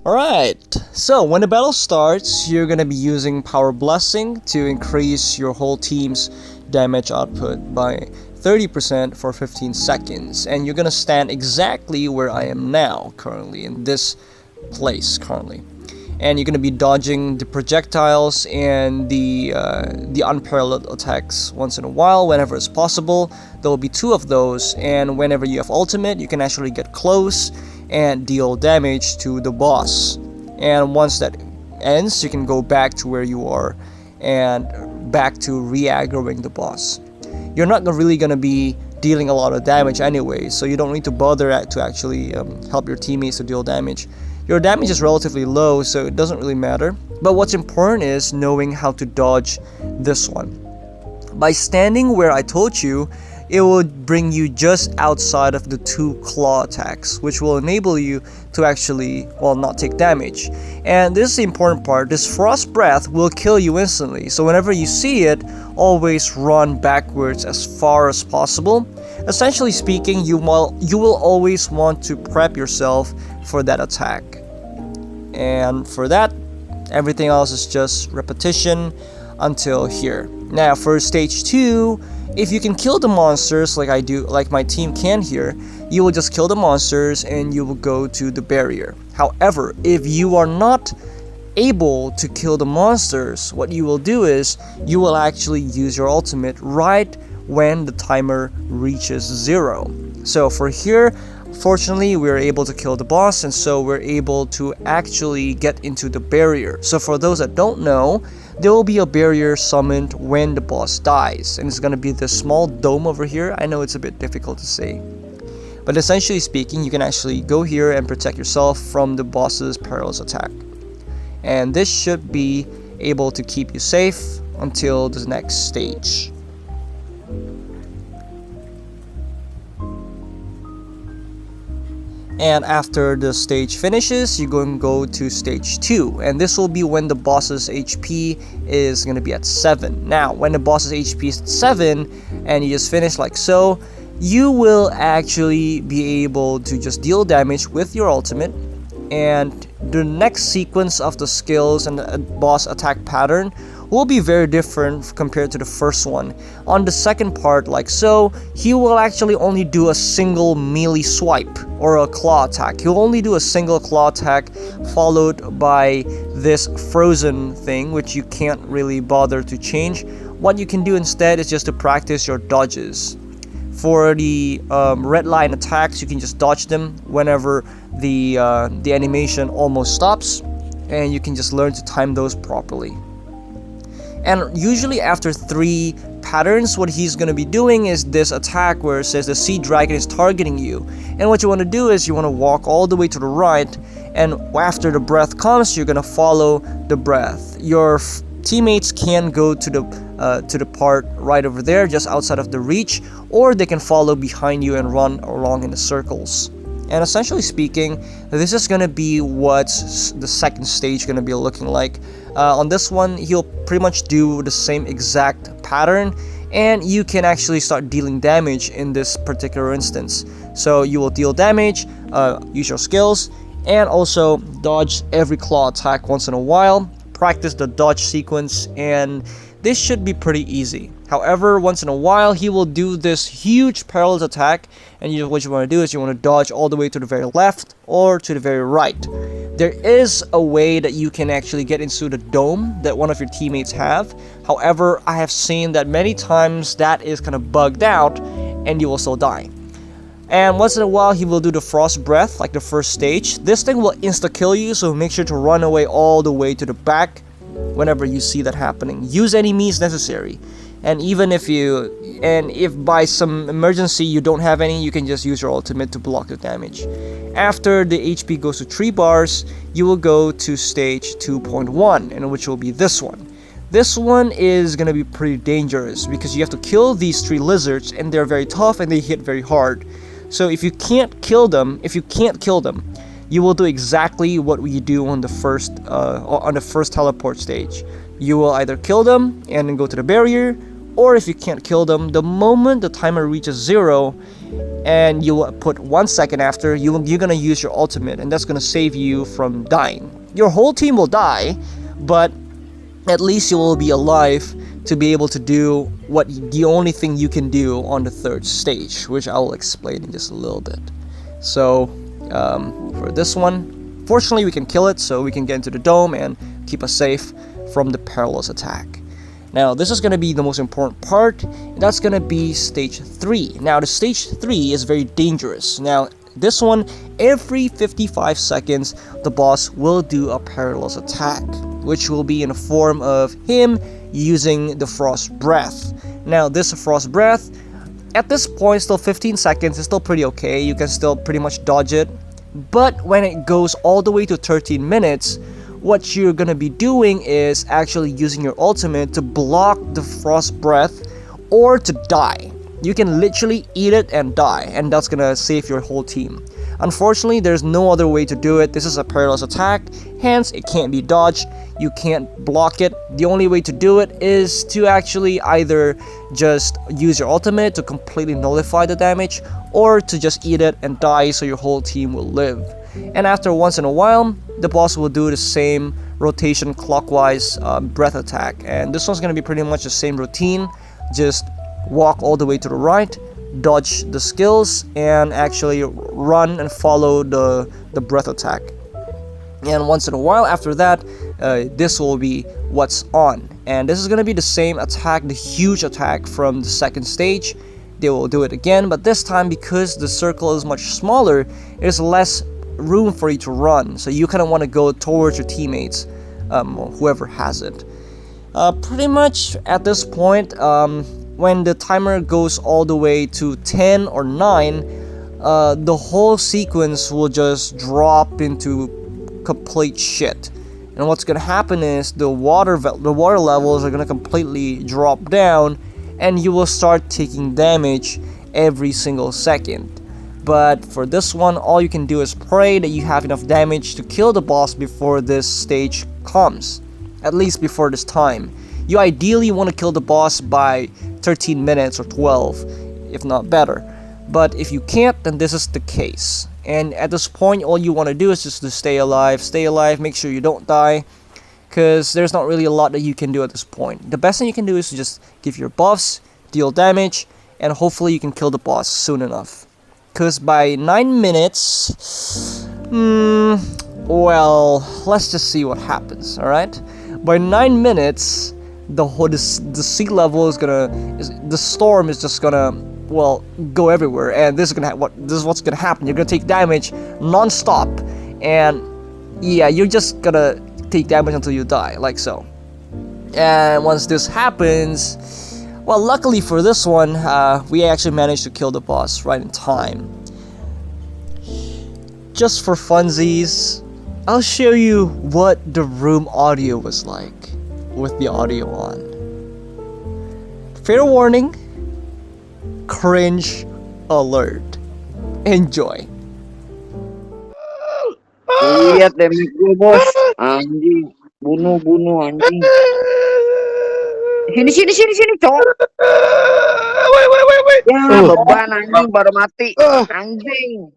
Alright, so when the battle starts, you're gonna be using Power Blessing to increase your whole team's damage output by 30% for 15 seconds. And you're gonna stand exactly where I am now, currently, in this place, currently. And you're gonna be dodging the projectiles and the unparalleled attacks once in a while, whenever it's possible. There will be 2 of those, and whenever you have ultimate, you can actually get close and deal damage to the boss. And once that ends, you can go back to where you are and back to re-aggroing the boss. You're not really gonna be dealing a lot of damage anyway, so you don't need to bother to actually help your teammates to deal damage. Your damage is relatively low, so it doesn't really matter. But what's important is knowing how to dodge this one. By standing where I told you, it will bring you just outside of the 2 claw attacks, which will enable you to actually, not take damage. And this is the important part. This frost breath will kill you instantly, so whenever you see it, always run backwards as far as possible. Essentially speaking, you will always want to prep yourself for that attack. And for that, everything else is just repetition until here. Now for stage 2, if you can kill the monsters like I do, like my team can here, you will just kill the monsters and you will go to the barrier. However, if you are not able to kill the monsters, what you will do is you will actually use your ultimate right when the timer reaches 0. So for here, fortunately, we were able to kill the boss, and so we're able to actually get into the barrier. So for those that don't know, there will be a barrier summoned when the boss dies, and it's going to be this small dome over here. I know it's a bit difficult to say, but essentially speaking, you can actually go here and protect yourself from the boss's perilous attack. And this should be able to keep you safe until the next stage. And after the stage finishes, you're going to go to stage 2, and this will be when the boss's HP is going to be at 7. Now, when the boss's HP is at 7, and you just finish like so, you will actually be able to just deal damage with your ultimate, and the next sequence of the skills and the boss attack pattern will be very different compared to the first one. On the second part, like so, he will actually only do a single melee swipe or a claw attack. He'll only do a single claw attack followed by this frozen thing, which you can't really bother to change. What you can do instead is just to practice your dodges. For the red line attacks, you can just dodge them whenever the animation almost stops, and you can just learn to time those properly. And usually after 3 patterns, what he's going to be doing is this attack where it says the sea dragon is targeting you. And what you want to do is you want to walk all the way to the right, and after the breath comes, you're going to follow the breath. Your teammates can go to the part right over there, just outside of the reach, or they can follow behind you and run along in the circles. And essentially speaking, this is going to be what the second stage going to be looking like. On this one, he'll pretty much do the same exact pattern, and you can actually start dealing damage in this particular instance. So you will deal damage, use your skills, and also dodge every claw attack once in a while. Practice the dodge sequence, and this should be pretty easy. However, once in a while, he will do this huge perilous attack, and what you want to do is you want to dodge all the way to the very left or to the very right. There is a way that you can actually get into the dome that one of your teammates have. However, I have seen that many times that is kind of bugged out, and you will still die. And once in a while, he will do the frost breath like the first stage. This thing will insta-kill you, so make sure to run away all the way to the back whenever you see that happening. Use any means necessary. And even if by some emergency you don't have any, you can just use your ultimate to block the damage. After the HP goes to 3 bars, you will go to stage 2.1, and which will be this one. This one is gonna be pretty dangerous because you have to kill these 3 lizards, and they're very tough and they hit very hard. So if you can't kill them, you will do exactly what we do on the first teleport stage. You will either kill them and then go to the barrier, or if you can't kill them, the moment the timer reaches 0, and you will put 1 second after, you're gonna use your ultimate, and that's gonna save you from dying. Your whole team will die, but at least you will be alive to be able to do what the only thing you can do on the third stage, which I will explain in just a little bit. So for this one, fortunately we can kill it, so we can get into the dome and keep us safe from the perilous attack. Now this is going to be the most important part, and that's going to be stage 3. Now the stage 3 is very dangerous. Now this one, every 55 seconds the boss will do a perilous attack, which will be in the form of him using the frost breath. Now this frost breath, at this point, still 15 seconds is still pretty okay. You can still pretty much dodge it. But when it goes all the way to 13 minutes, what you're gonna be doing is actually using your ultimate to block the frost breath or to die. You can literally eat it and die, and that's gonna save your whole team. Unfortunately, there's no other way to do it. This is a perilous attack, hence it can't be dodged. You can't block it. The only way to do it is to actually either just use your ultimate to completely nullify the damage, or to just eat it and die so your whole team will live. And after once in a while, the boss will do the same rotation clockwise breath attack. And this one's gonna be pretty much the same routine. Just walk all the way to the right, dodge the skills, and actually run and follow the breath attack. And once in a while after that, this will be what's on. And this is going to be the same attack, the huge attack from the second stage. They will do it again, but this time, because the circle is much smaller, there's less room for you to run. So you kind of want to go towards your teammates, or whoever has it. Pretty much at this point, when the timer goes all the way to 10 or 9, the whole sequence will just drop into complete shit. And what's gonna happen is the water levels are gonna completely drop down, and you will start taking damage every single second. But for this one, all you can do is pray that you have enough damage to kill the boss before this stage comes, at least before this time. You ideally want to kill the boss by 13 minutes or 12, if not better. But if you can't, then this is the case. And at this point, all you want to do is just to stay alive, make sure you don't die, because there's not really a lot that you can do at this point. The best thing you can do is to just give your buffs, deal damage, and hopefully you can kill the boss soon enough. Because by 9 minutes, well, let's just see what happens, alright? By 9 minutes, the sea level is the storm is just gonna, well, go everywhere, and this is what's gonna happen. You're gonna take damage non-stop, and yeah, you're just gonna take damage until you die, like so. And once this happens, well, luckily for this one, we actually managed to kill the boss right in time. Just for funsies, I'll show you what the room audio was like with the audio on. Fair warning, cringe alert. Enjoy. Lihat damage gue bos, anjing, bunuh anjing. Sini cowok. Wait. Ya beban anjing baru mati, anjing.